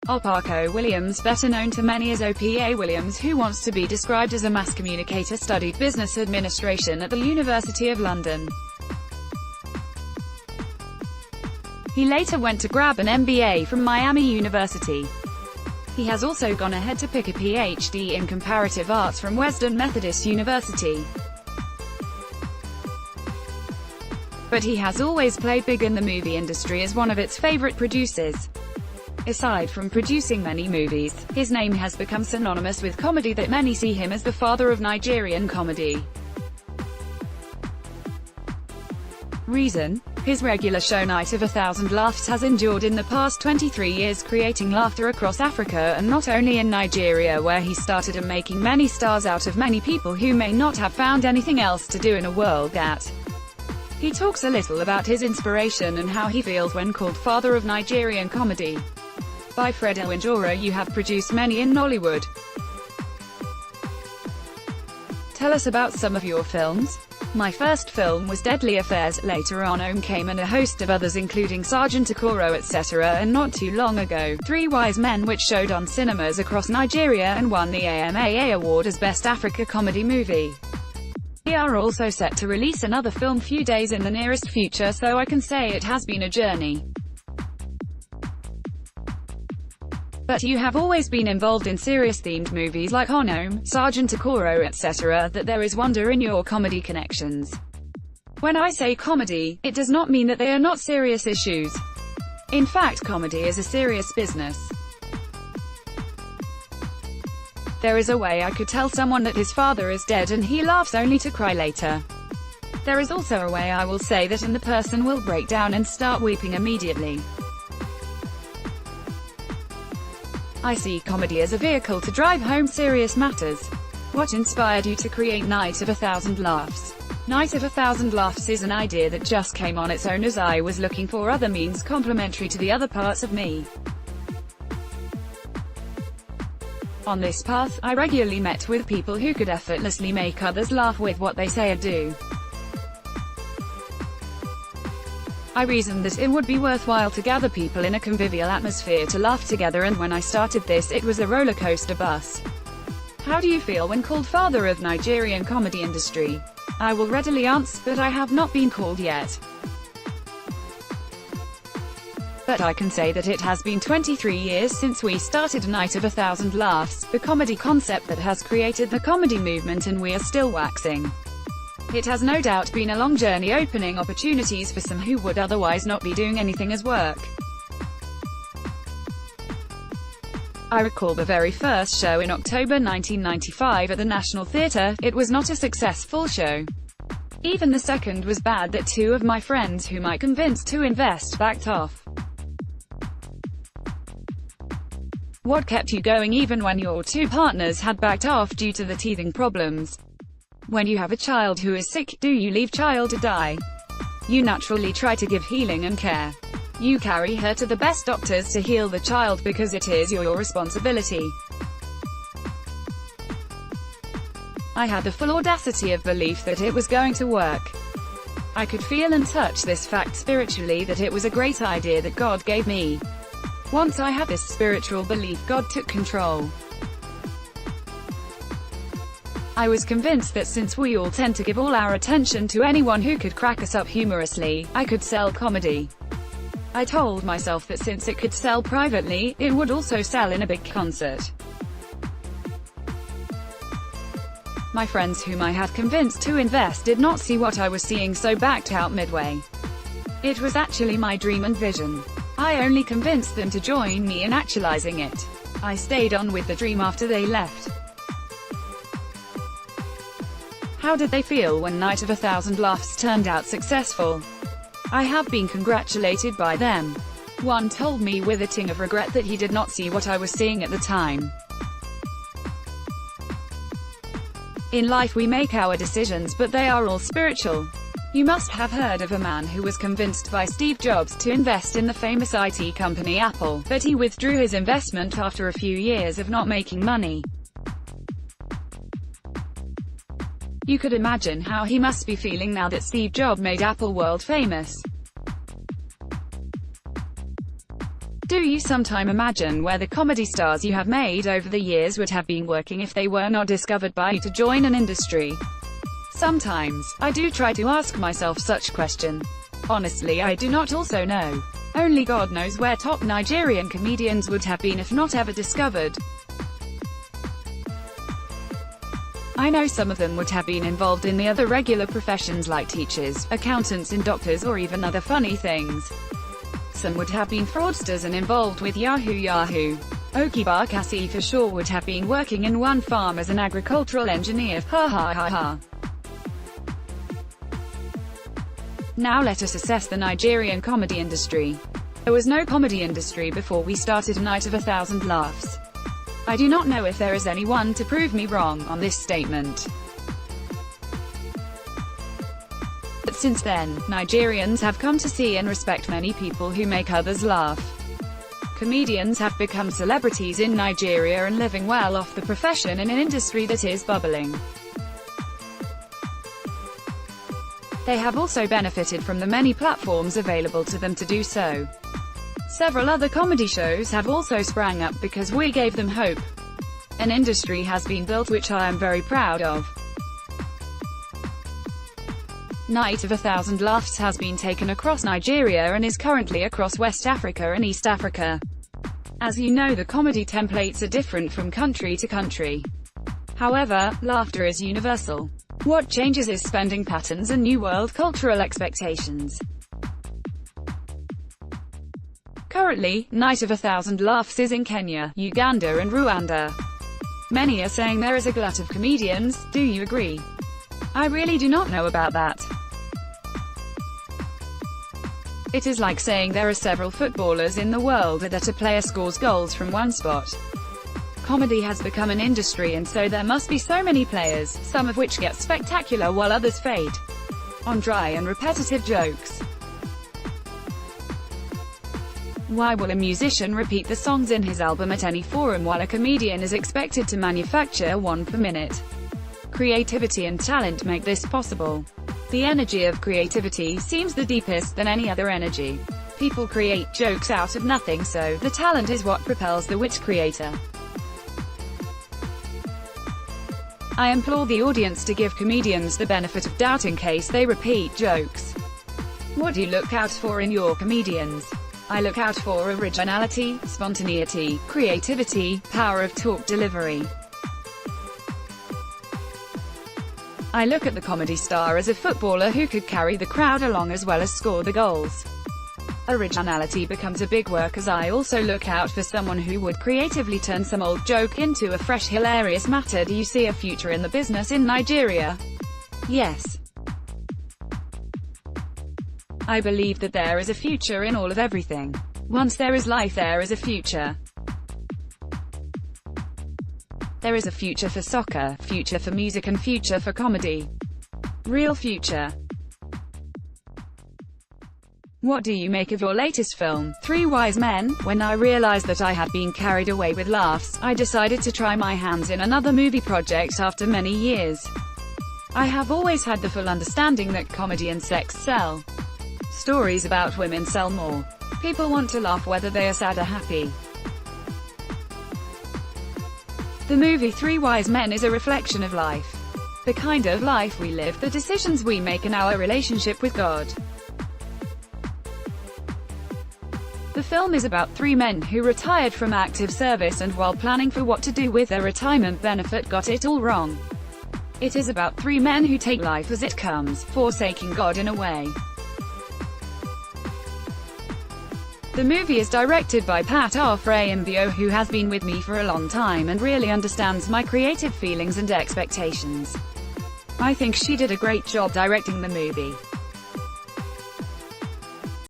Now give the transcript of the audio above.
Opa Williams, better known to many as Opa Williams, who wants to be described as a mass communicator, studied business administration at the University of London. He later went to grab an MBA from Miami University. He has also gone ahead to pick a PhD in comparative arts from Wesleyan Methodist University. But he has always played big in the movie industry as one of its favorite producers. Aside from producing many movies, his name has become synonymous with comedy, that many see him as the father of Nigerian comedy. Reason? His regular show Night of 1,000 Laughs has endured in the past 23 years, creating laughter across Africa and not only in Nigeria, where he started, and making many stars out of many people who may not have found anything else to do in a world that. He talks a little about his inspiration and how he feels when called father of Nigerian comedy. By Fred Owinjora, you have produced many in Nollywood. Tell us about some of your films. My first film was Deadly Affairs, later on Om came and a host of others including Sergeant Okoro etc., and not too long ago, Three Wise Men, which showed on cinemas across Nigeria and won the AMAA award as Best Africa Comedy Movie. We are also set to release another film few days in the nearest future, so I can say it has been a journey. But you have always been involved in serious-themed movies like Onom, Sergeant Okoro etc., that there is wonder in your comedy connections. When I say comedy, it does not mean that they are not serious issues. In fact, comedy is a serious business. There is a way I could tell someone that his father is dead and he laughs only to cry later. There is also a way I will say that and the person will break down and start weeping immediately. I see comedy as a vehicle to drive home serious matters. What inspired you to create Night of 1,000 Laughs? Night of 1,000 Laughs is an idea that just came on its own as I was looking for other means complementary to the other parts of me. On this path, I regularly met with people who could effortlessly make others laugh with what they say or do. I reasoned that it would be worthwhile to gather people in a convivial atmosphere to laugh together, and when I started this, it was a roller coaster bus. How do you feel when called father of Nigerian comedy industry? I will readily answer, but I have not been called yet. But I can say that it has been 23 years since we started Night of 1,000 Laughs, the comedy concept that has created the comedy movement, and we are still waxing. It has no doubt been a long journey, opening opportunities for some who would otherwise not be doing anything as work. I recall the very first show in October 1995 at the National Theatre. It was not a successful show. Even the second was bad, that two of my friends whom I convinced to invest backed off. What kept you going even when your two partners had backed off due to the teething problems? When you have a child who is sick, do you leave child to die? You naturally try to give healing and care. You carry her to the best doctors to heal the child because it is your responsibility. I had the full audacity of belief that it was going to work. I could feel and touch this fact spiritually, that it was a great idea that God gave me. Once I had this spiritual belief, God took control. I was convinced that since we all tend to give all our attention to anyone who could crack us up humorously, I could sell comedy. I told myself that since it could sell privately, it would also sell in a big concert. My friends whom I had convinced to invest did not see what I was seeing, so backed out midway. It was actually my dream and vision. I only convinced them to join me in actualizing it. I stayed on with the dream after they left. How did they feel when Night of 1,000 Laughs turned out successful? I have been congratulated by them. One told me with a ting of regret that he did not see what I was seeing at the time. In life we make our decisions, but they are all spiritual. You must have heard of a man who was convinced by Steve Jobs to invest in the famous IT company Apple, but he withdrew his investment after a few years of not making money. You could imagine how he must be feeling now that Steve Jobs made Apple world famous. Do you sometime imagine where the comedy stars you have made over the years would have been working if they were not discovered by you to join an industry? Sometimes, I do try to ask myself such question. Honestly, I do not also know. Only God knows where top Nigerian comedians would have been if not ever discovered. I know some of them would have been involved in the other regular professions like teachers, accountants and doctors, or even other funny things. Some would have been fraudsters and involved with Yahoo. Okiba Kasi for sure would have been working in one farm as an agricultural engineer. Ha ha ha ha. Now let us assess the Nigerian comedy industry. There was no comedy industry before we started A Night of 1,000 Laughs. I do not know if there is anyone to prove me wrong on this statement. But since then, Nigerians have come to see and respect many people who make others laugh. Comedians have become celebrities in Nigeria and living well off the profession in an industry that is bubbling. They have also benefited from the many platforms available to them to do so. Several other comedy shows have also sprang up because we gave them hope. An industry has been built which I am very proud of. Night of 1,000 Laughs has been taken across Nigeria and is currently across West Africa and East Africa. As you know, the comedy templates are different from country to country. However, laughter is universal. What changes is spending patterns and new world cultural expectations. Currently, Night of 1,000 Laughs is in Kenya, Uganda and Rwanda. Many are saying there is a glut of comedians. Do you agree? I really do not know about that. It is like saying there are several footballers in the world that a player scores goals from one spot. Comedy has become an industry and so there must be so many players, some of which get spectacular while others fade on dry and repetitive jokes. Why will a musician repeat the songs in his album at any forum while a comedian is expected to manufacture one per minute? Creativity and talent make this possible. The energy of creativity seems the deepest than any other energy. People create jokes out of nothing, so the talent is what propels the wit creator. I implore the audience to give comedians the benefit of doubt in case they repeat jokes. What do you look out for in your comedians? I look out for originality, spontaneity, creativity, power of talk delivery. I look at the comedy star as a footballer who could carry the crowd along as well as score the goals. Originality becomes a big work as I also look out for someone who would creatively turn some old joke into a fresh hilarious matter. Do you see a future in the business in Nigeria? Yes. I believe that there is a future in all of everything. Once there is life, there is a future. There is a future for soccer, future for music and future for comedy. Real future. What do you make of your latest film, Three Wise Men? When I realized that I had been carried away with laughs, I decided to try my hands in another movie project after many years. I have always had the full understanding that comedy and sex sell. Stories about women sell more. People want to laugh whether they are sad or happy. The movie Three Wise Men is a reflection of life. The kind of life we live, the decisions we make and our relationship with God. The film is about three men who retired from active service and while planning for what to do with their retirement benefit got it all wrong. It is about three men who take life as it comes, forsaking God in a way. The movie is directed by Pat Afrayimbo, who has been with me for a long time and really understands my creative feelings and expectations. I think she did a great job directing the movie.